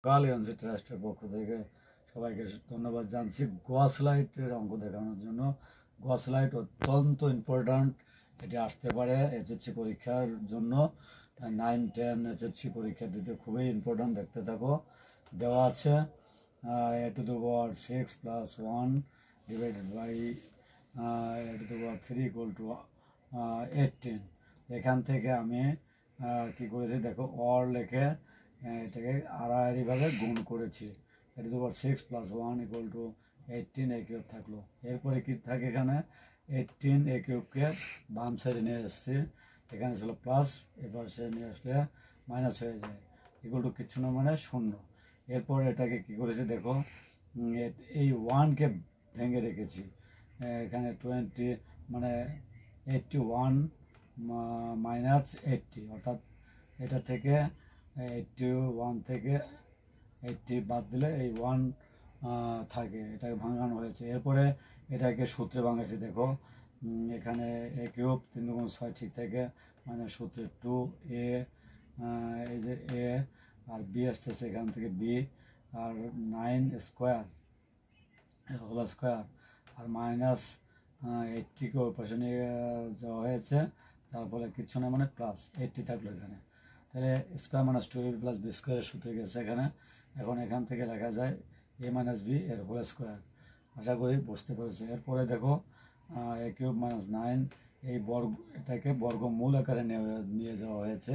কালিগঞ্জ ট্রাস্টের পক্ষ থেকে সবাইকে ধন্যবাদ জানছি গস লাইটের অঙ্ক দেখানোর জন্য। গস লাইট অত্যন্ত ইম্পর্ট্যান্ট, এটি আসতে পারে এইচএসসি পরীক্ষার জন্য। 9, 10 এইচএসসি পরীক্ষা দিতে খুবই ইম্পর্ট্যান্ট। দেখতে থাকো। দেওয়া আছে a⁴ + 1 ডিভাইডেড বাই a⁴ = 18। এখান থেকে আমি কি করেছি দেখো, অর লিখে এটাকে আড়াআড়িভাবে গুণ করেছি। a⁴ + 1 = 18 a³ থাকলো। এরপরে কি থাকে এখানে 18 a³ বাম সাইডে নিয়ে এসেছি, এখানে ছিল প্লাস, এবার সে নিয়ে আসলে মাইনাস হয়ে যায়, = কিচ্ছু না মানে 0। এরপর এটাকে কি করেছি দেখো, এই 1কে ভেঙে রেখেছি। এখানে 20 মানে 81 - 80, অর্থাৎ এটা থেকে 81 থেকে 80 বাদ দিলে এই 1 থাকে, এটাকে ভাঙানো হয়েছে। এরপরে এটাকে সূত্রে ভাঙাইছি দেখো, এখানে a³ 3 × 6 ঠিক থাকে, মানে সূত্রে 2a, এই যে a আর b আসতেছে এখান থেকে b, আর 9² হোল স্কোয়ার, আর মাইনাস 80কে ওই পাশে নিয়ে যাওয়া হয়েছে, তার ফলে কিচ্ছু না মানে প্লাস 80 থাকলো এখানে। তাহলে স্কোয়ার মাইনাস 2ab + b² সূত্রে গেছে এখানে। এখন এখান থেকে লেখা যায় a - b এর হোল স্কোয়ার। আশা করি বুঝতে পেরেছি। এরপরে দেখো a³ - 9, এই এটাকে বর্গমূল আকারে নিয়ে যাওয়া হয়েছে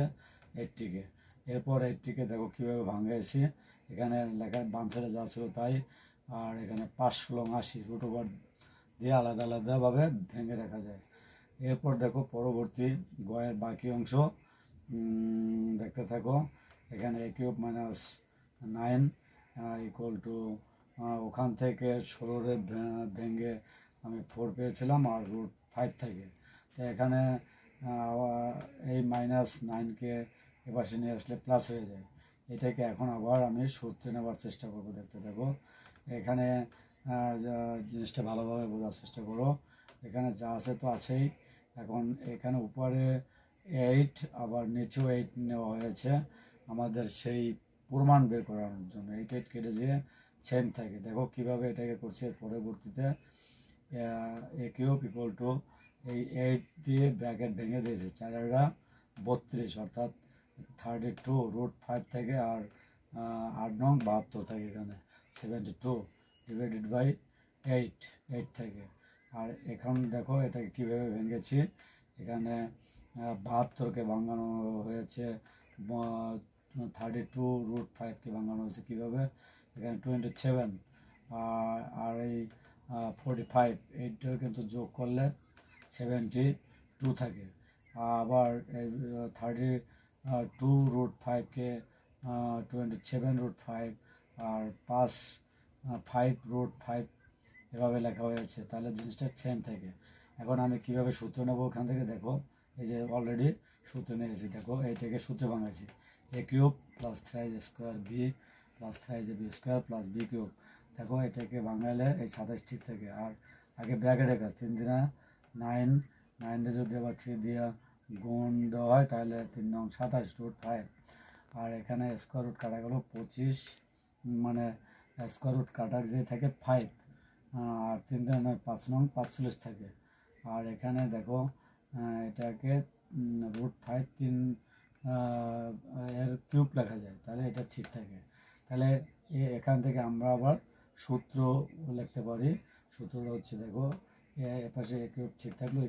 80কে। এরপর 80কে দেখো কীভাবে ভাঙাইছি, এখানে লেখা বাম সাইডে যা ছিল তাই, আর এখানে 5 × 16 = 80 √ দিয়ে আলাদা আলাদাভাবে ভেঙে রাখা যায়। এরপর দেখো পরবর্তী গয়ের বাকি অংশ দেখতে থাকো। এখানে a³ - 9 = ওখান থেকে 16 ভেঙে আমি 4 পেয়েছিলাম, আর √5 থাকে। তো এখানে এই -9কে এপাশে নিয়ে আসলে প্লাস হয়ে যায়। এটাকে এখন আবার আমি সূত্রে নেওয়ার চেষ্টা করব। দেখতে থাকো। এখানে জিনিসটা ভালোভাবে বোঝার চেষ্টা করো। এখানে যা আছে তো আছেই। এখন এখানে উপরে 8, আবার নিচেও 8 নেওয়া হয়েছে আমাদের সেই প্রমাণ বের করানোর জন্য। 8 কেটে দিয়ে সেম থাকে। দেখো কিভাবে এটাকে করছে। পরবর্তীতে a³ এই 8 দিয়ে ব্র্যাকেট ভেঙে দিয়েছে, 4 × 32, অর্থাৎ 32 √5 থেকে, আর 8 নং 72 থাকে, এখানে 72 ডিভাইডেড বাই 8 থাকে। আর এখন দেখো এটাকে কীভাবে ভেঙেছি। এখানে 72কে ভাঙানো হয়েছে, 32 √5কে ভাঙানো হয়েছে কীভাবে, এখানে 27 আর এই 45, এইটা কিন্তু যোগ করলে 72 থাকে। আবার 32 √5কে 27 √5 আর 5 √5 এভাবে লেখা হয়েছে, তাহলে জিনিসটা সেম থাকে। এখন আমি কিভাবে সূত্র নেব ওখান থেকে দেখো, এই যে অলরেডি সূত্র নিয়েছি। দেখো এইটাকে সূত্রে ভাঙাইছি, a³ + 3a² b + 3ab² + b³। দেখো এটাকে ভাঙাইলে এই 27 ঠিক থাকে। আর আগে ব্র্যাকেটের কাজ, 3 × 9, 9 যদি আবার 3 দিয়ে গুণ দেওয়া হয় তাহলে 3 নং 27 √5। আর এখানে স্কোয়ার রুট কাটা গেল 25, মানে স্কোয়ার রুট কাটা যে থাকে 5, আর 3 × 9 5 নং 45 থাকে। আর এখানে দেখো এটাকে √5 3 এর কিউব লেখা যায়, তাহলে এটা ঠিক থাকে। তাহলে এখান থেকে আমরা আবার সূত্র লিখতে পারি। সূত্রটা হচ্ছে দেখো, এপাশে a³ ঠিক থাকলো =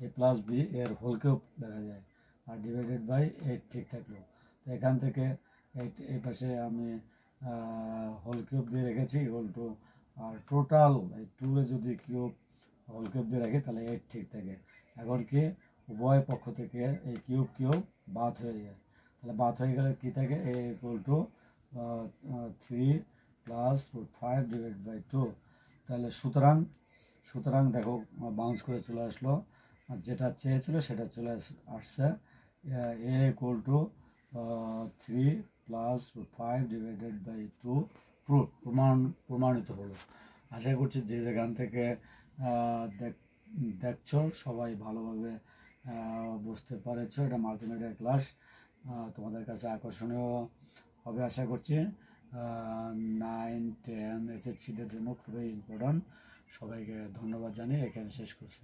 a + b এর হোল কিউব লেখা যায়, আর ডিভাইডেড বাই 8 ঠিক থাকলো। তো এখান থেকে এই পাশে আমি হোল কিউব দিয়ে রেখেছি আর টোটাল এই 2 এ যদি কিউব হোল কিউব দিয়ে রাখি তাহলে 8 ঠিক থাকে। এখন কি উভয় পক্ষ থেকে এই কিউব বাদ হয়ে যায়, তাহলে বাদ হয়ে গেলে কী থাকে, a = 3 + √5 ডিভাইডেড বাই 2। তাহলে সুতরাং দেখো বাউন্স করে চলে আসলো, যেটা চেয়েছিল সেটা চলে আসছে। a = 3 + √5 ডিভাইডেড বাই 2 প্রমাণিত হলো। আশা করছি যে যেখান থেকে দেখছো সবাই ভালোভাবে বুঝতে পারছো। এটা মাল্টিমিডিয়া ক্লাস, তোমাদের কাছে আকর্ষণীয় হবে আশা করছি। 9, 10 এসএসসিদের জন্য খুবই ইম্পর্ট্যান্ট। সবাইকে ধন্যবাদ জানিয়ে এখানে শেষ করছি।